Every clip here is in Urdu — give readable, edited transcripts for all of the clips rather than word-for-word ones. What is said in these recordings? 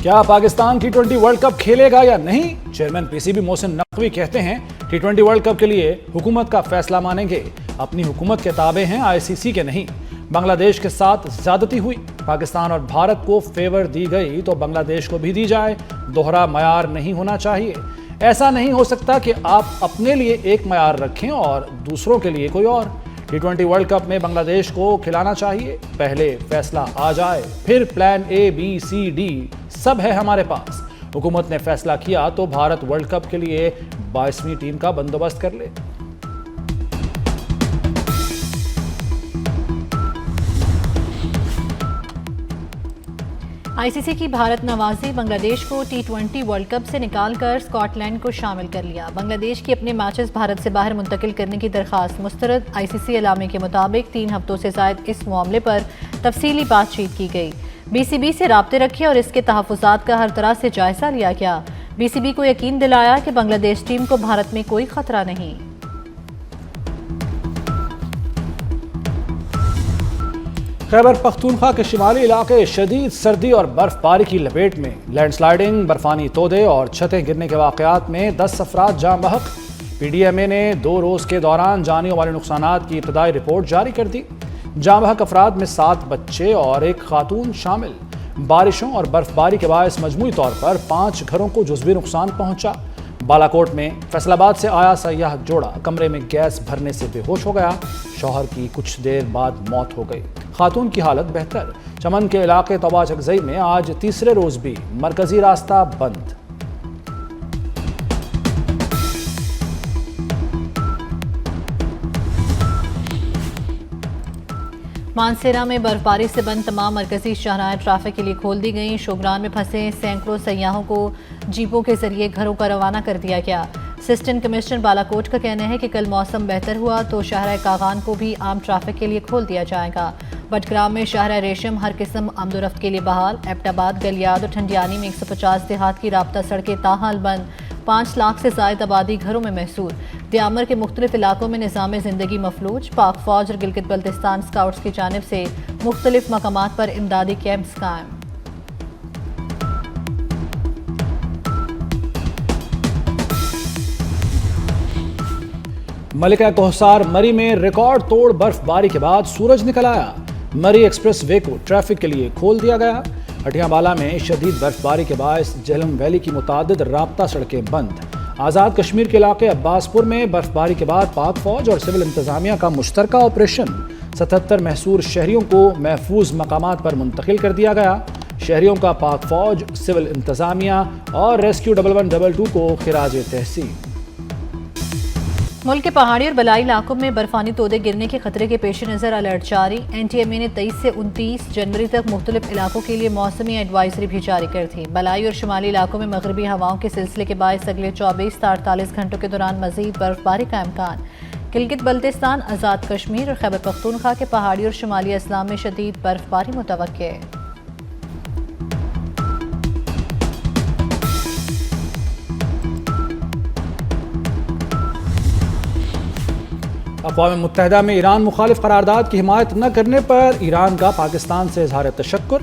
کیا پاکستان T20 ورلڈ کپ کھیلے گا یا نہیں؟ چیئرمین PCB محسن نقوی کہتے ہیں T20 ورلڈ کپ کے لیے حکومت کا فیصلہ مانیں گے، اپنی حکومت کے تابع ہیں ICC کے نہیں۔ بنگلہ دیش کے ساتھ زیادتی ہوئی، پاکستان اور بھارت کو فیور دی گئی تو بنگلہ دیش کو بھی دی جائے، دوہرا معیار نہیں ہونا چاہیے۔ ایسا نہیں ہو سکتا کہ آپ اپنے لیے ایک معیار رکھیں اور دوسروں کے لیے کوئی اور۔ T20 ورلڈ کپ میں بنگلہ دیش کو کھلانا چاہیے، پہلے فیصلہ آ جائے، پھر plan A B C D سب ہے ہمارے پاس۔ حکومت نے فیصلہ کیا تو بھارت ورلڈ کپ کے لیے 22ویں ٹیم کا بندوبست کر لے۔ ICC کی بھارت نوازی، بنگلہ دیش کو T20 ورلڈ کپ سے نکال کر اسکاٹ لینڈ کو شامل کر لیا۔ بنگلہ دیش کی اپنے میچز بھارت سے باہر منتقل کرنے کی درخواست مسترد۔ ICC اعلامیے کے مطابق 3 ہفتوں سے زائد اس معاملے پر تفصیلی بات چیت کی گئی، BCB سے رابطے رکھے اور اس کے تحفظات کا ہر طرح سے جائزہ لیا گیا۔ BCB کو یقین دلایا کہ بنگلہ دیش ٹیم کو بھارت میں کوئی خطرہ نہیں۔ خیبر پختونخوا کے شمالی علاقے شدید سردی اور برف باری کی لپیٹ میں، لینڈ سلائیڈنگ، برفانی تودے اور چھتیں گرنے کے واقعات میں 10 افراد جاں بحق۔ PDMA نے 2 روز کے دوران جانی و مالی نقصانات کی ابتدائی رپورٹ جاری کر دی۔ جاں بحق افراد میں 7 بچے اور 1 خاتون شامل۔ بارشوں اور برف باری کے باعث مجموعی طور پر 5 گھروں کو جزوی نقصان پہنچا۔ بالاکوٹ میں فیصل آباد سے آیا سیاح جوڑا کمرے میں گیس بھرنے سے بے ہوش ہو گیا، شوہر کی کچھ دیر بعد موت ہو گئی، خاتون کی حالت بہتر۔ چمن کے علاقے توبہ چکزئی میں آج تیسرے روز بھی مرکزی راستہ بند۔ مانسیرا میں برف باری سے بند تمام مرکزی شاہراہیں ٹریفک کے لیے کھول دی گئیں۔ شوگران میں پھنسے سینکڑوں سیاحوں کو جیپوں کے ذریعے گھروں کا روانہ کر دیا گیا۔ اسسٹنٹ کمشنر بالاکوٹ کا کہنا ہے کہ کل موسم بہتر ہوا تو شاہراہ کاغان کو بھی عام ٹریفک کے لیے کھول دیا جائے گا۔ بٹگرام میں شاہراہ ریشم ہر قسم آمد و رفت کے لیے بحال۔ ایبٹ آباد، گلیاد اور ٹھنڈیانی میں 150 دیہات کی رابطہ سڑکیں تاحال بند۔ 5 لاکھ سے زائد آبادی گھروں میں محصور۔ دیامر کے مختلف علاقوں میں نظام زندگی مفلوج۔ پاک فوج اور گلگت بلتستان اسکاؤٹس کی جانب سے مختلف مقامات پر امدادی کیمپس قائم۔ ملکہ کوہسار مری میں ریکارڈ توڑ برف باری کے بعد سورج نکل آیا۔ مری ایکسپریس وے کو ٹریفک کے لیے کھول دیا گیا۔ ہٹیاں بالا میں شدید برف باری کے باعث جہلم ویلی کی متعدد رابطہ سڑکیں بند۔ آزاد کشمیر کے علاقے عباس پور میں برف باری کے بعد پاک فوج اور سول انتظامیہ کا مشترکہ آپریشن، 77 محصور شہریوں کو محفوظ مقامات پر منتقل کر دیا گیا۔ شہریوں کا پاک فوج، سول انتظامیہ اور ریسکیو 1122 کو خراج تحسین۔ ملک کے پہاڑی اور بلائی علاقوں میں برفانی تودے گرنے کے خطرے کے پیش نظر الرٹ جاری۔ NTMA نے 23 سے 29 جنوری تک مختلف علاقوں کے لیے موسمی ایڈوائزری بھی جاری کر دی۔ بلائی اور شمالی علاقوں میں مغربی ہواؤں کے سلسلے کے باعث اگلے 24 تا 48 گھنٹوں کے دوران مزید برف باری کا امکان۔ گلگت بلتستان، آزاد کشمیر اور خیبر پختونخوا کے پہاڑی اور شمالی اضلاع میں شدید برف باری متوقع۔ اقوام متحدہ میں ایران مخالف قرارداد کی حمایت نہ کرنے پر ایران کا پاکستان سے اظہار تشکر۔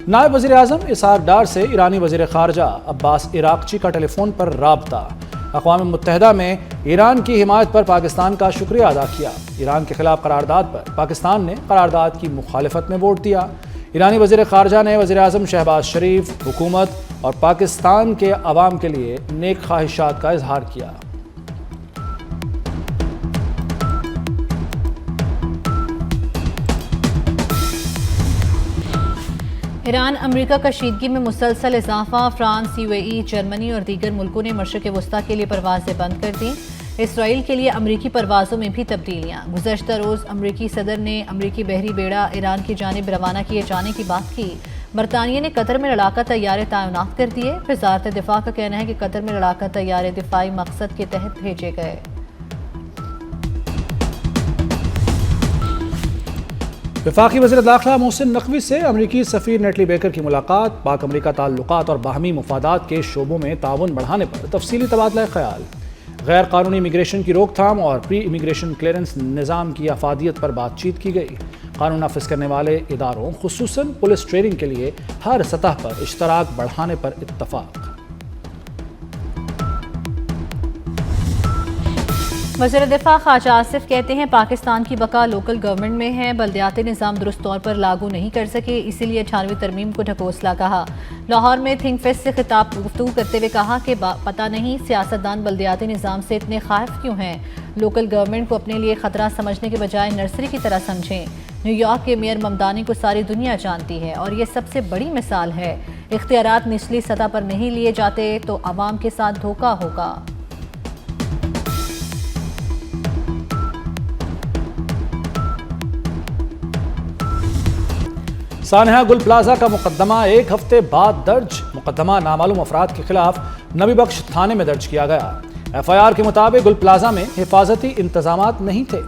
نائب وزیر اعظم اسحاق ڈار سے ایرانی وزیر خارجہ عباس عراقچی کا ٹیلی فون پر رابطہ۔ اقوام متحدہ میں ایران کی حمایت پر پاکستان کا شکریہ ادا کیا۔ ایران کے خلاف قرارداد پر پاکستان نے قرارداد کی مخالفت میں ووٹ دیا۔ ایرانی وزیر خارجہ نے وزیر اعظم شہباز شریف، حکومت اور پاکستان کے عوام کے لیے نیک خواہشات کا اظہار کیا۔ ایران امریکہ کشیدگی میں مسلسل اضافہ، فرانس، UAE، جرمنی اور دیگر ملکوں نے مشرق وسطیٰ کے لیے پروازیں بند کر دیں۔ اسرائیل کے لیے امریکی پروازوں میں بھی تبدیلیاں۔ گزشتہ روز امریکی صدر نے امریکی بحری بیڑا ایران کی جانب روانہ کیے جانے کی بات کی۔ برطانیہ نے قطر میں لڑاکا طیارے تعینات کر دیے۔ وزارت دفاع کا کہنا ہے کہ قطر میں لڑاکا طیارے دفاعی مقصد کے تحت بھیجے گئے۔ وفاقی وزیر داخلہ محسن نقوی سے امریکی سفیر نیٹلی بیکر کی ملاقات، پاک امریکہ تعلقات اور باہمی مفادات کے شعبوں میں تعاون بڑھانے پر تفصیلی تبادلہ خیال۔ غیر قانونی امیگریشن کی روک تھام اور پری امیگریشن کلیئرنس نظام کی افادیت پر بات چیت کی گئی۔ قانون نافذ کرنے والے اداروں خصوصاً پولیس ٹریننگ کے لیے ہر سطح پر اشتراک بڑھانے پر اتفاق۔ وزیر دفاع خواجہ آصف کہتے ہیں پاکستان کی بقا لوکل گورنمنٹ میں ہے، بلدیاتی نظام درست طور پر لاگو نہیں کر سکے، اسی لیے 98ویں ترمیم کو ڈھکوسلا کہا۔ لاہور میں تھنک فیسٹ سے خطاب گفتگو کرتے ہوئے کہا کہ پتہ نہیں سیاستدان بلدیاتی نظام سے اتنے خائف کیوں ہیں، لوکل گورنمنٹ کو اپنے لیے خطرہ سمجھنے کے بجائے نرسری کی طرح سمجھیں۔ نیو یارک کے میئر ممدانی کو ساری دنیا جانتی ہے اور یہ سب سے بڑی مثال ہے، اختیارات نچلی سطح پر نہیں لیے جاتے تو عوام کے ساتھ دھوکہ ہوگا۔ سانحہ گل پلازہ کا مقدمہ ایک ہفتے بعد درج، مقدمہ نامعلوم افراد کے خلاف نبی بخش تھانے میں درج کیا گیا۔ ایف آئی آر کے مطابق گل پلازہ میں حفاظتی انتظامات نہیں تھے،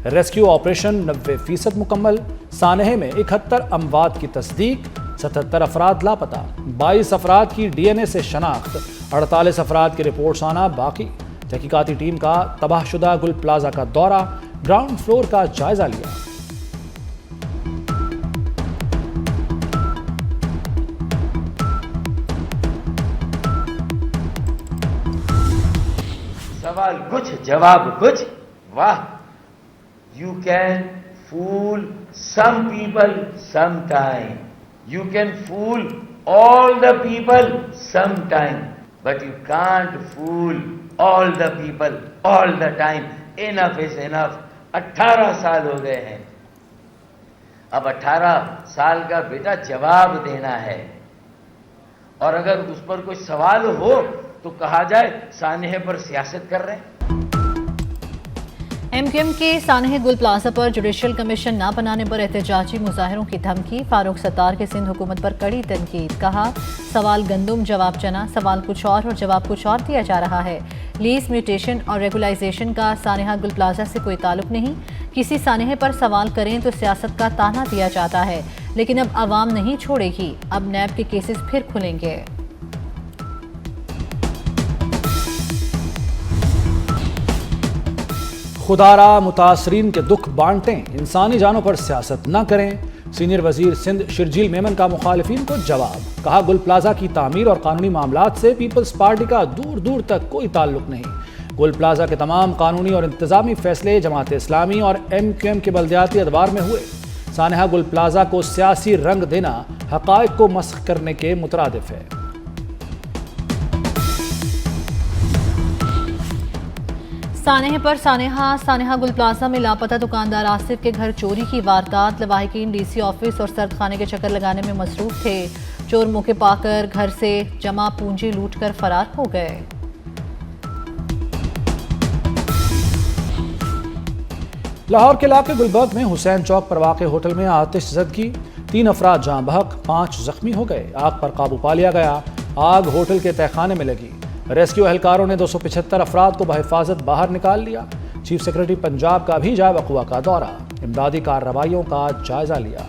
ریسکیو آپریشن 90% مکمل، سانحے میں 71 اموات کی تصدیق، 77 افراد لاپتہ، 22 افراد کی ڈی این اے سے شناخت، 48 افراد کی رپورٹس آنا باقی۔ تحقیقاتی ٹیم کا تباہ شدہ گل پلازہ کا دورہ، گراؤنڈ فلور کا جائزہ لیا۔ سوال کچھ جواب کچھ، واہ، you can fool some people some time, you can fool all the people some time, but you can't fool all the people all the time. Enough is enough. 18 سال ہو گئے ہیں، اب 18 سال کا بیٹا جواب دینا ہے، اور اگر اس پر کوئی سوال ہو تو کہا جائے سانحے پر سیاست کر رہے ہیں۔ ایم کیو ایم کے سانحہ گل پلازہ پر جوڈیشل کمیشن نہ بنانے پر احتجاجی مظاہروں کی دھمکی، فاروق ستار کے سندھ حکومت پر کڑی تنقید، کہا سوال گندم جواب چنا، سوال کچھ اور جواب کچھ اور دیا جا رہا ہے۔ لیز میوٹیشن اور ریگولائزیشن کا سانحہ گل پلازہ سے کوئی تعلق نہیں، کسی سانحے پر سوال کریں تو سیاست کا تانا دیا جاتا ہے، لیکن اب عوام نہیں چھوڑے گی، اب نیب کے کیسز پھر کھلیں گے۔ خدارا متاثرین کے دکھ بانٹیں، انسانی جانوں پر سیاست نہ کریں، سینئر وزیر سندھ شرجیل میمن کا مخالفین کو جواب، کہا گل پلازہ کی تعمیر اور قانونی معاملات سے پیپلز پارٹی کا دور دور تک کوئی تعلق نہیں۔ گل پلازہ کے تمام قانونی اور انتظامی فیصلے جماعت اسلامی اور ایم کیو ایم کے بلدیاتی ادوار میں ہوئے۔ سانحہ گل پلازہ کو سیاسی رنگ دینا حقائق کو مسخ کرنے کے مترادف ہے۔ سانحہ پر سانحہ گل پلازہ میں لاپتہ دکاندار آصف کے گھر چوری کی واردات، لواحقین ڈی سی آفس اور سرد خانے کے چکر لگانے میں مصروف تھے، چور موقع پا کر گھر سے جمع پونجی لوٹ کر فرار ہو گئے۔ لاہور کے علاقے گلبرگ میں حسین چوک پر واقع ہوٹل میں آتش زدگی، 3 افراد جاں بحق، 5 زخمی ہو گئے، آگ پر قابو پا لیا گیا۔ آگ ہوٹل کے تہخانے میں لگی، ریسکیو اہلکاروں نے 275 افراد کو بحفاظت باہر نکال لیا۔ چیف سیکرٹری پنجاب کا بھی جائے وقوع کا دورہ، امدادی کارروائیوں کا جائزہ لیا۔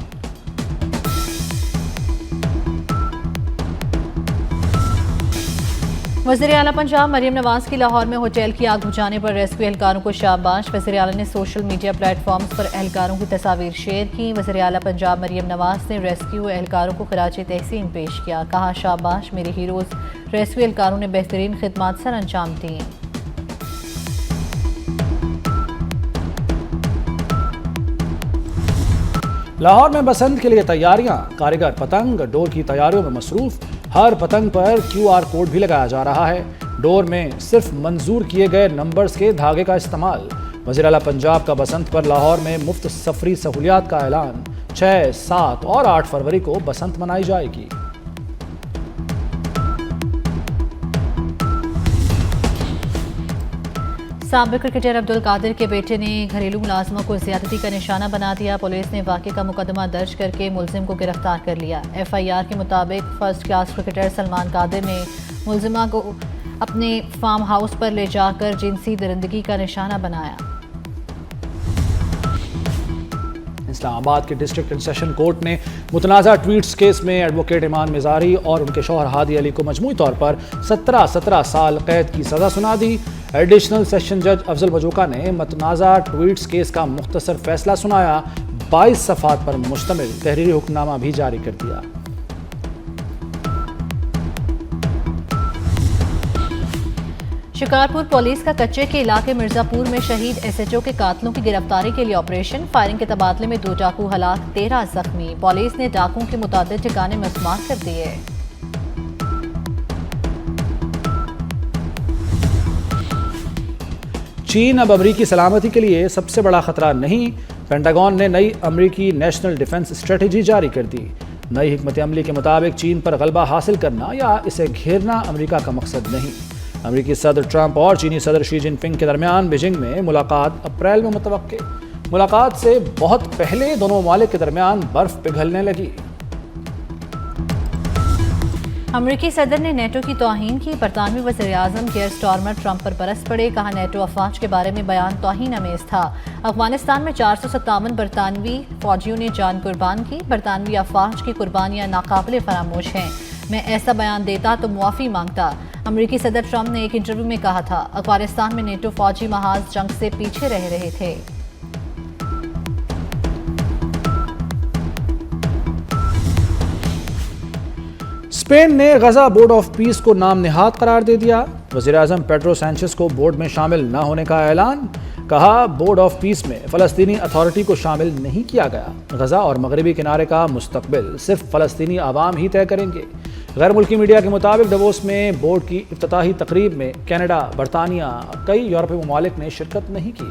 وزیر اعلیٰ پنجاب مریم نواز کی لاہور میں ہوٹل کی آگ بجھانے پر ریسکیو اہلکاروں کو شاباش، وزیر اعلیٰ نے سوشل میڈیا پلیٹ فارمز پر اہلکاروں کی تصاویر شیئر کی۔ وزیر اعلیٰ پنجاب مریم نواز نے ریسکیو اہلکاروں کو خراج تحسین پیش کیا، کہا شاباش میرے ہیروز، ریسکیو اہلکاروں نے بہترین خدمات سر انجام دیں۔ لاہور میں بسنت کے لیے تیاریاں، کاریگر پتنگ ڈور کی تیاریوں میں مصروف، ہر پتنگ پر QR کوڈ بھی لگایا جا رہا ہے، ڈور میں صرف منظور کیے گئے نمبرز کے دھاگے کا استعمال۔ وزیر اعلیٰ پنجاب کا بسنت پر لاہور میں مفت سفری سہولیات کا اعلان، 6، 7 اور 8 فروری کو بسنت منائی جائے گی۔ سابق کرکٹر عبدالقادر کے بیٹے نے گھریلو ملازموں کو زیادتی کا نشانہ بنا دیا، پولیس نے واقعے کا مقدمہ درج کر کے ملزم کو گرفتار کر لیا۔ FIR کے مطابق فرسٹ کلاس کرکٹر سلمان قادر نے ملزمہ کو اپنے فارم ہاؤس پر لے جا کر جنسی درندگی کا نشانہ بنایا۔ اسلام آباد کے ڈسٹرکٹ اینڈ سیشن کورٹ نے متنازع ٹویٹس کیس میں ایڈوکیٹ ایمان مزاری اور ان کے شوہر ہادی علی کو مجموعی طور پر 17 سال قید کی سزا سنا دی۔ ایڈیشنل سیشن جج افضل مجوکا نے متنازع ٹویٹس کیس کا مختصر فیصلہ سنایا، 22 صفحات پر مشتمل تحریری حکم نامہ بھی جاری کر دیا۔ شکارپور پولیس کا کچے کے علاقے مرزا پور میں شہید ایس ایچ او کے قاتلوں کی گرفتاری کے لیے آپریشن، فائرنگ کے تبادلے میں 2 ڈاکو ہلاک، 13 زخمی، پولیس نے ڈاکوؤں کے متعدد ٹھکانے مسمار کر دیے۔ چین اب امریکی سلامتی کے لیے سب سے بڑا خطرہ نہیں، پینٹاگون نے نئی امریکی نیشنل ڈیفنس اسٹریٹجی جاری کر دی۔ نئی حکمت عملی کے مطابق چین پر غلبہ حاصل کرنا یا اسے گھیرنا امریکہ کا مقصد نہیں۔ امریکی صدر ٹرمپ اور چینی صدر شی جن پنگ کے درمیان بیجنگ میں ملاقات اپریل میں متوقع۔ ملاقات سے بہت پہلے دونوں ممالک کے درمیان برف پگھلنے لگی۔ امریکی صدر نے نیٹو کی توہین کی، برطانوی وزیر اعظم کیئر سٹارمر ٹرمپ پر برس پڑے، کہا نیٹو افواج کے بارے میں بیان توہین آمیز تھا۔ افغانستان میں 457 برطانوی فوجیوں نے جان قربان کی، برطانوی افواج کی قربانیاں ناقابل فراموش ہیں، میں ایسا بیان دیتا تو معافی مانگتا۔ امریکی صدر ٹرمپ نے ایک انٹرویو میں کہا تھا افغانستان میں نیٹو فوجی محاذ جنگ سے پیچھے رہ رہے تھے۔ اسپین نے غزہ بورڈ آف پیس کو نام نہاد قرار دے دیا، وزیر اعظم پیڈرو سینچز کو بورڈ میں شامل نہ ہونے کا اعلان، کہا بورڈ آف پیس میں فلسطینی اتھارٹی کو شامل نہیں کیا گیا، غزہ اور مغربی کنارے کا مستقبل صرف فلسطینی عوام ہی طے کریں گے۔ غیر ملکی میڈیا کے مطابق ڈیووس میں بورڈ کی افتتاحی تقریب میں کینیڈا، برطانیہ، کئی یورپی ممالک نے شرکت نہیں کی۔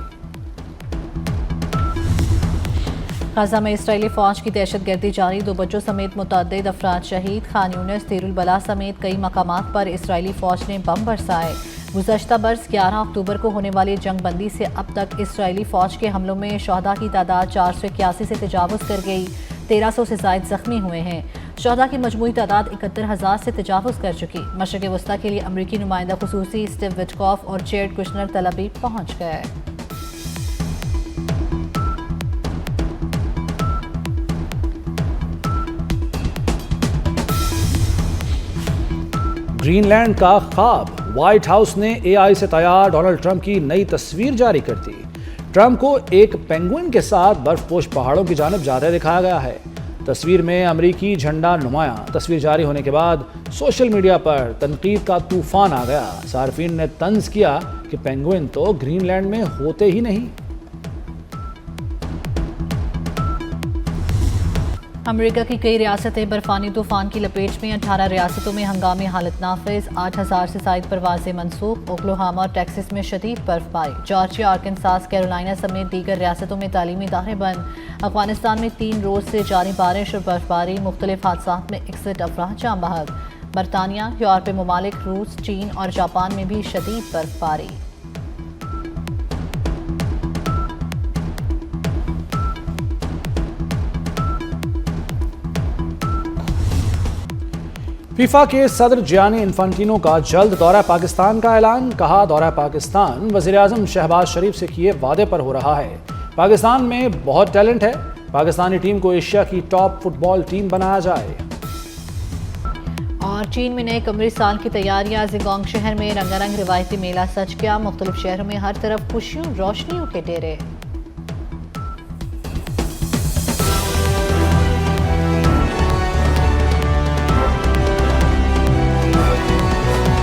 غزہ میں اسرائیلی فوج کی دہشت گردی جاری، 2 بچوں سمیت متعدد افراد شہید، خان یونس، دیر البلا سمیت کئی مقامات پر اسرائیلی فوج نے بم برسائے۔ گزشتہ برس 11 اکتوبر کو ہونے والی جنگ بندی سے اب تک اسرائیلی فوج کے حملوں میں شہداء کی تعداد 481 سے تجاوز کر گئی، 1300 سے زائد زخمی ہوئے ہیں۔ شہداء کی مجموعی تعداد 71,000 سے تجاوز کر چکی۔ مشرق وسطیٰ کے لیے امریکی نمائندہ خصوصی اسٹیو وٹکوف اور جیرڈ کشنر تل ابیب پہنچ گئے۔ گرین لینڈ کا خواب، وائٹ ہاؤس نے اے آئی سے تیار ڈونلڈ ٹرمپ کی نئی تصویر جاری کر دی۔ ٹرمپ کو ایک پینگوئن کے ساتھ برف پوش پہاڑوں کی جانب جاتے دکھایا گیا ہے۔ تصویر میں امریکی جھنڈا نمایاں۔ تصویر جاری ہونے کے بعد سوشل میڈیا پر تنقید کا طوفان آ گیا۔ صارفین نے طنز کیا کہ پینگوئن تو گرین لینڈ میں ہوتے ہی نہیں۔ امریکہ کی کئی ریاستیں برفانی طوفان کی لپیٹ میں، 18 ریاستوں میں ہنگامی حالت نافذ، 8,000 سے زائد پروازیں منسوخ، اوکلاہوما اور ٹیکساس میں شدید برف باری، جارجیا، آرکنساس، کیرولائنا سمیت دیگر ریاستوں میں تعلیمی ادارے بند۔ افغانستان میں 3 روز سے جاری بارش اور برفباری، مختلف حادثات میں 61 افراد جاں بحق۔ برطانیہ، یورپی ممالک، روس، چین اور جاپان میں بھی شدید برف باری۔ فیفا کے صدر جیانی انفانٹینو کا جلد دورہ پاکستان کا اعلان، کہا دورہ پاکستان وزیر اعظم شہباز شریف سے کیے وعدے پر ہو رہا ہے۔ پاکستان میں بہت ٹیلنٹ ہے، پاکستانی ٹیم کو ایشیا کی ٹاپ فٹ بال ٹیم بنایا جائے۔ اور چین میں نئے قمری سال کی تیاریاں، زنگونگ شہر میں رنگا رنگ روایتی میلہ سج گیا، مختلف شہروں میں ہر طرف خوشیوں روشنیوں کے ڈیرے۔